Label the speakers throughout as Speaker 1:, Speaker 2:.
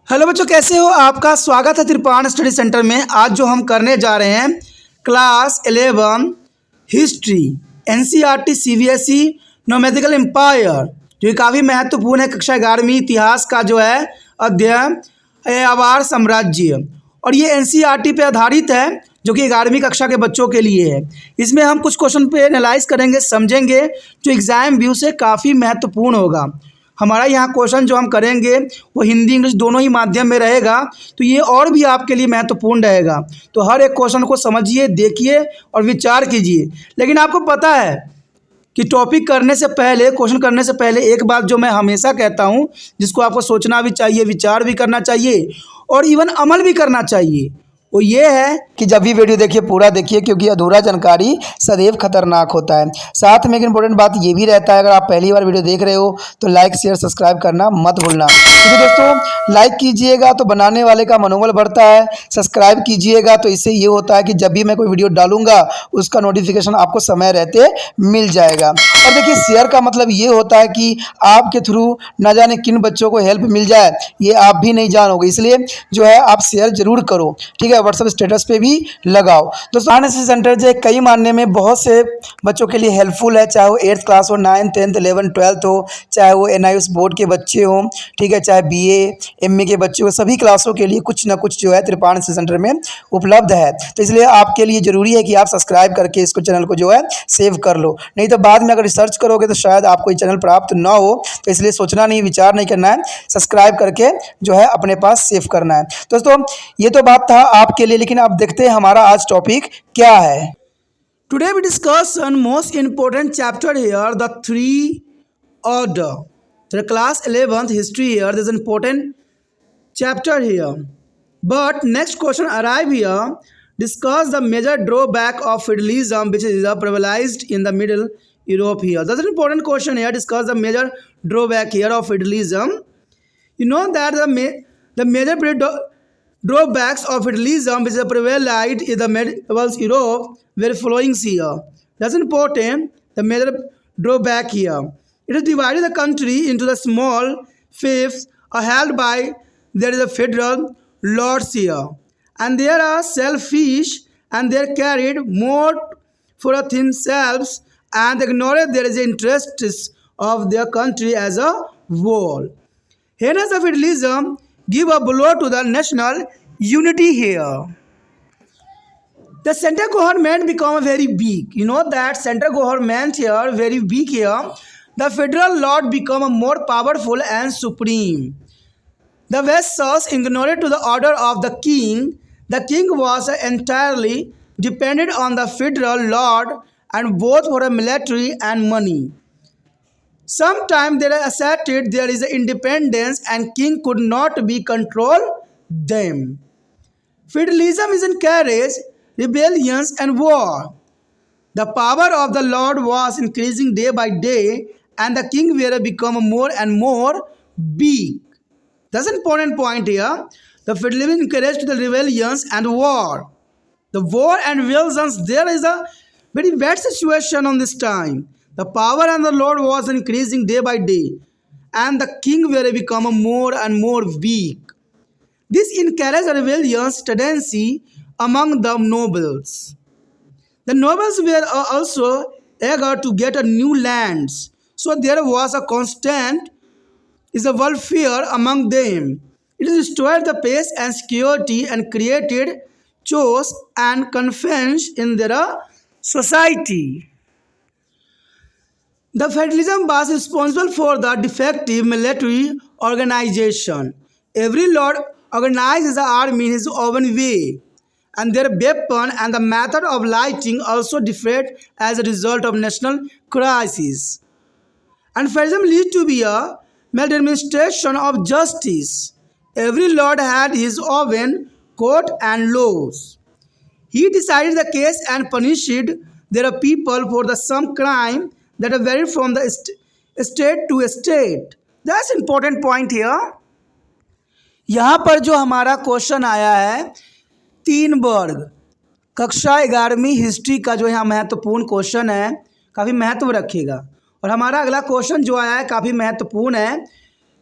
Speaker 1: Hello बच्चों, कैसे हो? आपका स्वागत है त्रिपाण स्टडी सेंटर में। आज जो हम करने जा रहे हैं class 11 history NCERT CBSE nomadic empire, जो कि काफ़ी महत्वपूर्ण है। कक्षा 11वीं इतिहास का जो है अध्ययन अवार साम्राज्य, और ये एनसीईआरटी पे आधारित है, जो कि 11वीं कक्षा के बच्चों के लिए है। इसमें हम कुछ क्वेश्चन पे एनालाइज करेंगे, समझेंगे, जो एग्ज़ाम व्यू से काफ़ी महत्वपूर्ण होगा। हमारा यहाँ क्वेश्चन जो हम करेंगे वो हिंदी इंग्लिश दोनों ही माध्यम में रहेगा, तो ये और भी आपके लिए महत्वपूर्ण रहेगा। तो हर एक क्वेश्चन को समझिए, देखिए और विचार कीजिए। लेकिन आपको पता है कि टॉपिक करने से पहले, क्वेश्चन करने से पहले एक बात जो मैं हमेशा कहता हूँ, जिसको आपको सोचना भी चाहिए, विचार भी करना चाहिए और इवन अमल भी करना चाहिए, वो ये है कि जब भी वीडियो देखिए पूरा देखिए, क्योंकि अधूरा जानकारी सदैव खतरनाक होता है। साथ में एक इंपॉर्टेंट बात ये भी रहता है, अगर आप पहली बार वीडियो देख रहे हो तो लाइक शेयर सब्सक्राइब करना मत भूलना, क्योंकि दोस्तों लाइक कीजिएगा तो बनाने वाले का मनोबल बढ़ता है, सब्सक्राइब कीजिएगा तो इससे ये होता है कि जब भी मैं कोई वीडियो डालूंगा उसका नोटिफिकेशन आपको समय रहते मिल जाएगा। और देखिए, शेयर का मतलब ये होता है कि आपके थ्रू न जाने किन बच्चों को हेल्प मिल जाए, ये आप भी नहीं जानोगे, इसलिए जो है आप शेयर जरूर करो, ठीक है। व्हाट्सएप स्टेटस पे भी लगाओ। दोस्तों एनएसएस सेंटर जो है कई मानने में बहुत से बच्चों के लिए हेल्पफुल है, चाहे वो 8th क्लास हो, 9th 10th 11th 12th हो, चाहे वो एनआईएस बोर्ड के बच्चे हों, ठीक है, चाहे बीए एमए के बच्चे हो, सभी क्लासों के लिए कुछ ना कुछ जो है त्रिपाण एनएसएस सेंटर में उपलब्ध है। तो इसलिए आपके लिए ज़रूरी है कि आप सब्सक्राइब करके इसको चैनल को जो है सेव कर लो, नहीं तो बाद में अगर रिसर्च करोगे तो शायद आपको ये चैनल प्राप्त ना हो। तो इसलिए सोचना नहीं, विचार नहीं करना है, सब्सक्राइब करके जो है अपने पास सेव करना है। दोस्तों ये तो बात था आपके लिए, लेकिन अब देखते हैं हमारा आज टॉपिक क्या है। Today we discuss on most important chapter here, the three order. तो class 11th history here, this important chapter here. But next question arrive here. Discuss the major drawback of feudalism which is prevailed in the Middle Europe here. That's an important question here. Discuss the major drawback here of feudalism. You know that the major drawbacks of feudalism which is prevailed in the medieval Europe were following here. That's important. The major drawback here. It has divided the country into the small fiefs held by there is a federal lords here, and there are selfish, and they carried more for themselves and ignored there is interests of their country as a whole. Hence, the feudalism give a blow to the national unity here. The central government become very big. You know that central government here very big here. The federal lord become more powerful and supreme. The vassals ignored to the order of the king. The king was entirely dependent on the federal lord, and both for military and money. Sometimes they asserted there is independence and king could not be control them. Feudalism is encouraged rebellions and war. The power of the lord was increasing day by day, and the king were become more and more weak. That's an important point here. The feudalism encouraged the rebellions and war. The war and rebellions, there is a very bad situation on this time. The power and the lord was increasing day by day, and the king were become more and more weak. This encouraged a rebellious tendency among the nobles. The nobles were also eager to get a new lands, so there was a constant is a welfare among them. It destroyed the peace and security and created chaos and confusion in their society. The feudalism was responsible for the defective military organization. Every lord organized his army in his own way, and their weapon and the method of lighting also differed as a result of national crises. And feudalism leads to be a maladministration of justice. Every lord had his own court and laws. He decided the case and punished their people for the some crime that varied from the state to state. That's important point here. यहाँ पर जो हमारा question आया है 3 वर्ग कक्षा 11वीं history का, जो यहाँ महत्वपूर्ण क्वेश्चन है, काफ़ी महत्व रखेगा। और हमारा अगला क्वेश्चन जो आया है काफ़ी महत्वपूर्ण है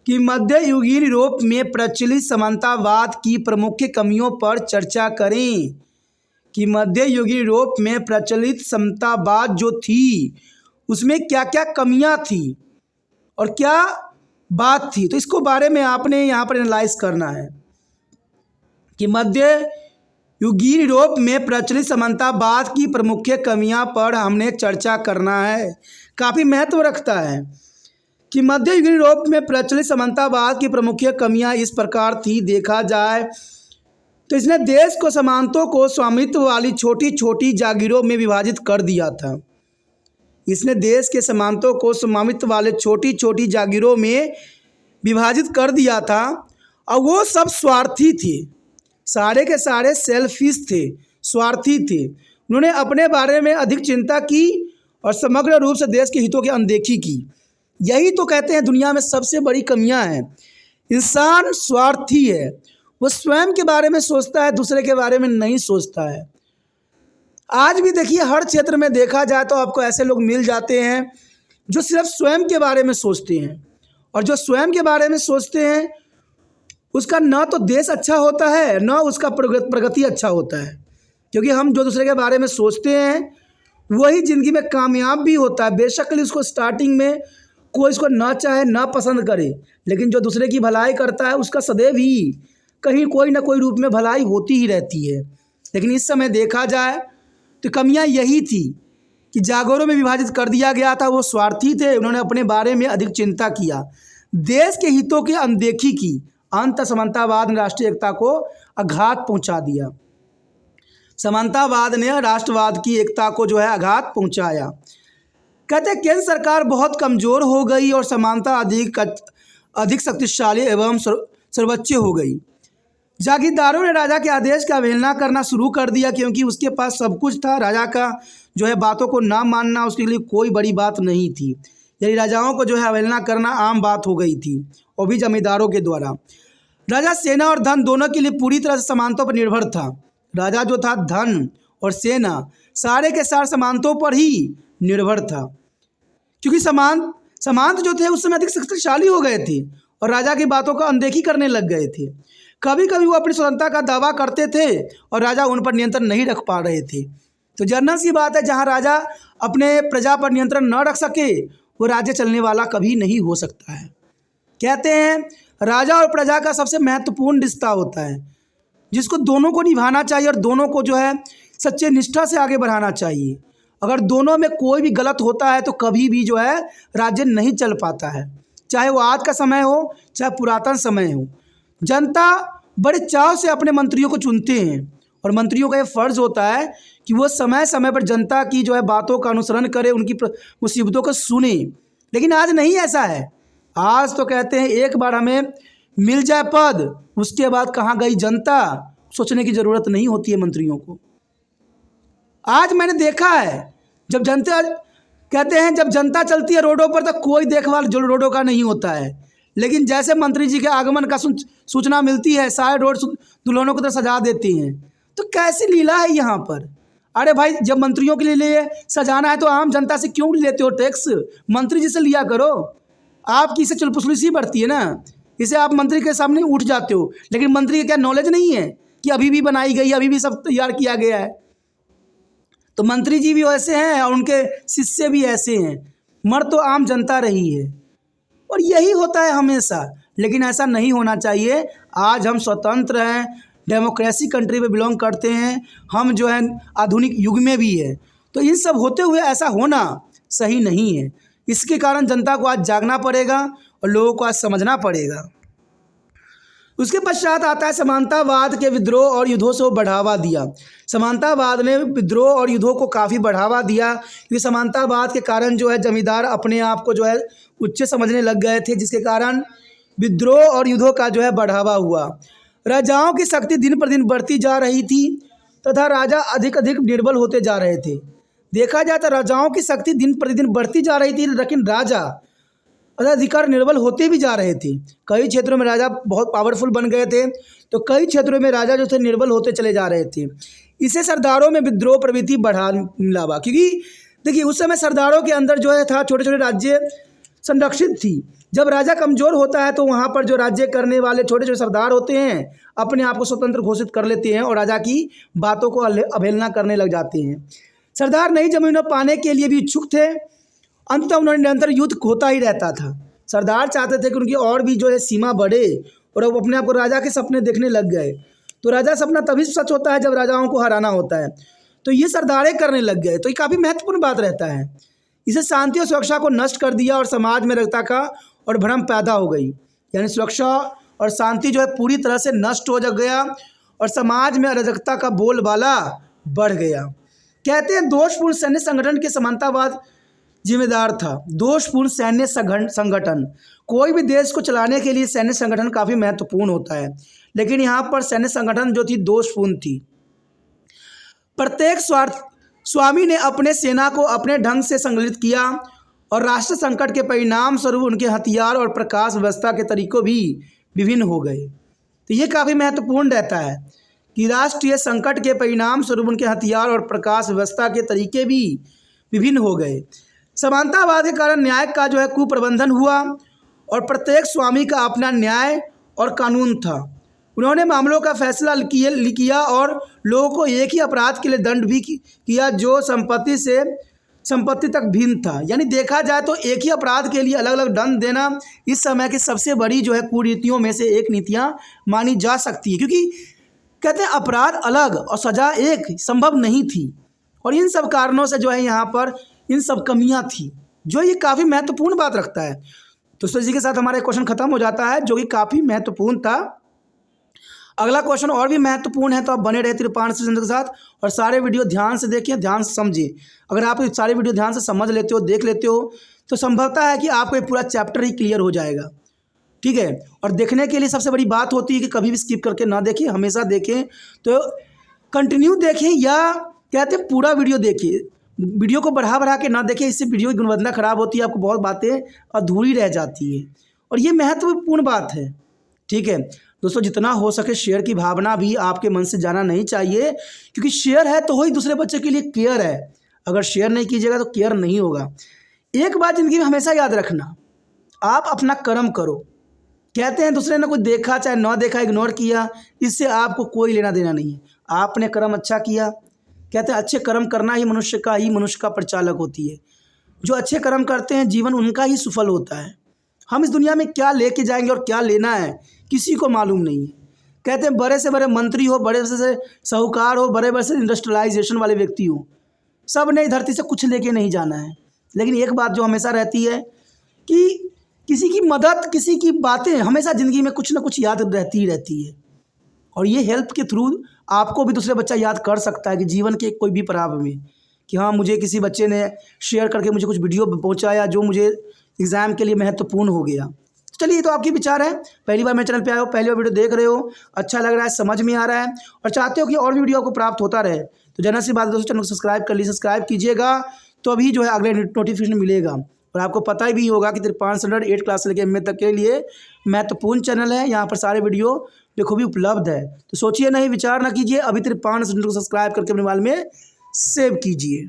Speaker 1: कि मध्ययुगीन यूरोप में प्रचलित समानतावाद की प्रमुख कमियों पर चर्चा करें। कि मध्ययुगीन यूरोप में प्रचलित समतावाद जो थी उसमें क्या क्या कमियां थी और क्या बात थी, तो इसको बारे में आपने यहाँ पर एनालाइज करना है। कि मध्ययुगीन यूरोप में प्रचलित समतावाद की प्रमुख कमियां पर हमने चर्चा करना है, काफ़ी महत्व रखता है। कि मध्ययुगीन यूरोप में प्रचलित समतावाद की प्रमुख कमियां इस प्रकार थी, देखा जाए तो इसने देश को सामंतों को स्वामित्व वाली छोटी छोटी जागीरों में विभाजित कर दिया था। इसने देश के सामंतों को स्वामित्व वाले छोटी छोटी जागीरों में विभाजित कर दिया था और वो सब स्वार्थी थे, सारे के सारे सेल्फिश थे, स्वार्थी थे। उन्होंने अपने बारे में अधिक चिंता की और समग्र रूप से देश के हितों की अनदेखी की। यही तो कहते हैं दुनिया में सबसे बड़ी कमियां हैं। इंसान स्वार्थी है, वो स्वयं के बारे में सोचता है, दूसरे के बारे में नहीं सोचता है। आज भी देखिए हर क्षेत्र में देखा जाए तो आपको ऐसे लोग मिल जाते हैं जो सिर्फ स्वयं के बारे में सोचते हैं, और जो स्वयं के बारे में सोचते हैं उसका न तो देश अच्छा होता है न उसका प्रगति अच्छा होता है। क्योंकि हम जो दूसरे के बारे में सोचते हैं वही ज़िंदगी में कामयाब भी होता है। बेशक उसको स्टार्टिंग में कोई इसको ना चाहे ना पसंद करे, लेकिन जो दूसरे की भलाई करता है उसका सदैव ही कहीं कोई ना कोई रूप में भलाई होती ही रहती है। लेकिन इस समय देखा जाए तो कमियां यही थी कि जागोरों में विभाजित कर दिया गया था। वो स्वार्थी थे, उन्होंने अपने बारे में अधिक चिंता किया, देश के हितों की अनदेखी की। अंत समानतावाद ने राष्ट्रीय एकता को आघात पहुंचा दिया। समानतावाद ने राष्ट्रवाद की एकता को जो है आघात पहुंचाया। कहते हैं केंद्र सरकार बहुत कमज़ोर हो गई और समानता अधिक शक्तिशाली एवं सर्वोच्च हो गई। जागीरदारों ने राजा के आदेश का अवहेलना करना शुरू कर दिया, क्योंकि उसके पास सब कुछ था। राजा का जो है बातों को ना मानना उसके लिए कोई बड़ी बात नहीं थी। यानी राजाओं को जो है अवहेलना करना आम बात हो गई थी, और भी जमींदारों के द्वारा। राजा सेना और धन दोनों के लिए पूरी तरह से समानता पर निर्भर था। राजा जो था धन और सेना सारे के सारे समानतों पर ही निर्भर था, क्योंकि सामंत जो थे उस समय अधिक शक्तिशाली हो गए थे और राजा की बातों का अनदेखी करने लग गए थे। कभी कभी वो अपनी स्वतंत्रता का दावा करते थे और राजा उन पर नियंत्रण नहीं रख पा रहे थे। तो जनरल सी बात है, जहाँ राजा अपने प्रजा पर नियंत्रण न रख सके वो राज्य चलने वाला कभी नहीं हो सकता है। कहते हैं राजा और प्रजा का सबसे महत्वपूर्ण रिश्ता होता है, जिसको दोनों को निभाना चाहिए और दोनों को जो है सच्चे निष्ठा से आगे बढ़ाना चाहिए। अगर दोनों में कोई भी गलत होता है तो कभी भी जो है राज्य नहीं चल पाता है, चाहे वो आज का समय हो चाहे पुरातन समय हो। जनता बड़े चाव से अपने मंत्रियों को चुनते हैं और मंत्रियों का ये फ़र्ज़ होता है कि वो समय समय पर जनता की जो है बातों का अनुसरण करे, उनकी मुसीबतों को सुने। लेकिन आज नहीं ऐसा है। आज तो कहते हैं एक बार हमें मिल जाए पद, उसके बाद कहाँ गई जनता, सोचने की ज़रूरत नहीं होती है मंत्रियों को। आज मैंने देखा है जब जनता कहते हैं जब जनता चलती है रोडों पर तो कोई देखभाल जो रोडों का नहीं होता है, लेकिन जैसे मंत्री जी के आगमन का सूचना मिलती है सारे रोड दुल्हनों की तरह सजा देती हैं। तो कैसी लीला है यहाँ पर। अरे भाई, जब मंत्रियों के लिए सजाना है तो आम जनता से क्यों लेते हो टैक्स? मंत्री जी से लिया करो। आपकी इसे चुलपुसली बढ़ती है ना, इसे आप मंत्री के सामने उठ जाते हो, लेकिन मंत्री की क्या नॉलेज नहीं है कि अभी भी बनाई गई, अभी भी सब तैयार किया गया है। तो मंत्री जी भी वैसे हैं और उनके शिष्य भी ऐसे हैं। मर तो आम जनता रही है और यही होता है हमेशा, लेकिन ऐसा नहीं होना चाहिए। आज हम स्वतंत्र हैं, डेमोक्रेसी कंट्री में बिलोंग करते हैं, हम जो है आधुनिक युग में भी है। तो इन सब होते हुए ऐसा होना सही नहीं है। इसके कारण जनता को आज जागना पड़ेगा और लोगों को आज समझना पड़ेगा। उसके पश्चात आता है समानतावाद के विद्रोह और युद्धों से बढ़ावा दिया। समानतावाद ने विद्रोह और युद्धों को काफ़ी बढ़ावा दिया, क्योंकि समानतावाद के कारण जो है जमींदार अपने आप को जो है उच्च समझने लग गए थे, जिसके कारण विद्रोह और युद्धों का जो है बढ़ावा हुआ। राजाओं की शक्ति दिन पर दिन बढ़ती जा रही थी तथा राजा अधिक अधिक निर्बल होते जा रहे थे। देखा जाए तो राजाओं की शक्ति दिन प्रतिदिन बढ़ती जा रही थी, लेकिन राजा अधिकार निर्बल होते भी जा रहे थे। कई क्षेत्रों में राजा बहुत पावरफुल बन गए थे, तो कई क्षेत्रों में राजा जो थे निर्बल होते चले जा रहे थे। इसे सरदारों में विद्रोह प्रवृत्ति बढ़ा मिलावा, क्योंकि देखिए उस समय सरदारों के अंदर जो है था छोटे छोटे राज्य संरक्षित थी। जब राजा कमज़ोर होता है तो वहाँ पर जो राज्य करने वाले छोटे छोटे सरदार होते हैं अपने आप को स्वतंत्र घोषित कर लेते हैं और राजा की बातों को अवहेलना करने लग जाते हैं। सरदार नई ज़मीनें पाने के लिए भी इच्छुक थे। अंततः उन्होंने निरंतर युद्ध होता ही रहता था। सरदार चाहते थे कि उनकी और भी जो है सीमा बढ़े और अब अपने आप को राजा के सपने देखने लग गए। तो राजा सपना तभी सच होता है जब राजाओं को हराना होता है। तो ये सरदारें करने लग गए। तो ये काफ़ी महत्वपूर्ण बात रहता है। इसे शांति और सुरक्षा को नष्ट कर दिया और समाज में अराजकता का और भ्रम पैदा हो गई। यानी सुरक्षा और शांति जो है पूरी तरह से नष्ट हो गया और समाज में अराजकता का बोलबाला बढ़ गया। कहते हैं दोषपूर्ण सैन्य संगठन के समानतावाद जिम्मेदार था। दोषपूर्ण सैन्य संगठन, कोई भी देश को चलाने के लिए सैन्य संगठन काफ़ी महत्वपूर्ण होता है, लेकिन यहाँ पर सैन्य संगठन जो थी दोषपूर्ण थी। प्रत्येक स्वामी ने अपने सेना को अपने ढंग से संगठित किया और राष्ट्र संकट के परिणाम स्वरूप उनके हथियार और प्रकाश व्यवस्था के तरीकों भी विभिन्न हो गए। तो ये काफ़ी महत्वपूर्ण रहता है कि राष्ट्रीय संकट के परिणाम स्वरूप उनके हथियार और प्रकाश व्यवस्था के तरीके भी विभिन्न हो गए। समानतावाद के कारण न्याय का जो है कुप्रबंधन हुआ और प्रत्येक स्वामी का अपना न्याय और कानून था। उन्होंने मामलों का फैसला किया और लोगों को एक ही अपराध के लिए दंड भी किया जो संपत्ति तक भिन्न था। यानी देखा जाए तो एक ही अपराध के लिए अलग अलग दंड देना इस समय की सबसे बड़ी जो है कुरीतियों में से एक नीतियाँ मानी जा सकती है, क्योंकि कहते हैं अपराध अलग और सज़ा एक संभव नहीं थी। और इन सब कारणों से जो है यहाँ पर इन सब कमियाँ थी, जो ये काफ़ी महत्वपूर्ण बात रखता है। तो इसी के साथ हमारा क्वेश्चन खत्म हो जाता है, जो कि काफ़ी महत्वपूर्ण था। अगला क्वेश्चन और भी महत्वपूर्ण है, तो आप बने रहे त्रिपाण स्टडी सेंटर के साथ और सारे वीडियो ध्यान से देखें, ध्यान से समझें। अगर आप सारे वीडियो ध्यान से समझ लेते हो, देख लेते हो, तो संभवतः है कि आपको ये पूरा चैप्टर ही क्लियर हो जाएगा। ठीक है। और देखने के लिए सबसे बड़ी बात होती है कि कभी भी स्किप करके ना देखें, हमेशा देखें। तो कंटिन्यू देखें या कहते हैं पूरा वीडियो देखिए, वीडियो को बढ़ा के ना देखें, इससे वीडियो की गुणवत्ता खराब होती है, आपको बहुत बातें अधूरी रह जाती है और ये महत्वपूर्ण बात है। ठीक है दोस्तों, जितना हो सके शेयर की भावना भी आपके मन से जाना नहीं चाहिए, क्योंकि शेयर है तो वही दूसरे बच्चे के लिए केयर है। अगर शेयर नहीं कीजिएगा तो केयर नहीं होगा। एक बात ज़िंदगी में हमेशा याद रखना, आप अपना कर्म करो। कहते हैं दूसरे ने कोई देखा चाहे ना देखा, इग्नोर किया, इससे आपको कोई लेना देना नहीं है। आपने कर्म अच्छा किया, कहते हैं अच्छे कर्म करना ही मनुष्य का परिचालक होती है। जो अच्छे कर्म करते हैं जीवन उनका ही सफल होता है। हम इस दुनिया में क्या लेके जाएंगे और क्या लेना है किसी को मालूम नहीं है। कहते हैं बड़े से बड़े मंत्री हो, बड़े से साहूकार हो, बड़े बड़े से इंडस्ट्रियलाइजेशन वाले व्यक्ति हो, सब ने धरती से कुछ लेके नहीं जाना है। लेकिन एक बात जो हमेशा रहती है कि किसी की मदद, किसी की बातें हमेशा ज़िंदगी में कुछ ना कुछ याद रहती है। और ये हेल्प के थ्रू आपको भी दूसरे बच्चा याद कर सकता है कि जीवन के कोई भी पड़ाव में कि हाँ, मुझे किसी बच्चे ने शेयर करके मुझे कुछ वीडियो पहुंचाया जो मुझे एग्ज़ाम के लिए महत्वपूर्ण हो गया। चलिए, ये तो आपके विचार है। पहली बार मेरे चैनल पे आए हो, पहली बार वीडियो देख रहे हो, अच्छा लग रहा है, समझ में आ रहा है और चाहते हो कि और भी वीडियो आपको प्राप्त होता रहे, तो जनरल सी बात है दोस्तों, चैनल को सब्सक्राइब कर लीजिए। सब्सक्राइब कीजिएगा तो अभी जो है अगले नोटिफिकेशन मिलेगा। और आपको पता ही भी होगा कि त्रिपाण स्टैंडर्ड 8 क्लास से लेकर MA तक के लिए महत्वपूर्ण चैनल है। यहाँ पर सारे वीडियो बखूबी उपलब्ध है। तो सोचिए नहीं, विचार ना कीजिए, अभी त्रिपाण स्टैंडर्ड को सब्सक्राइब करके अपने मोबाइल में सेव कीजिए।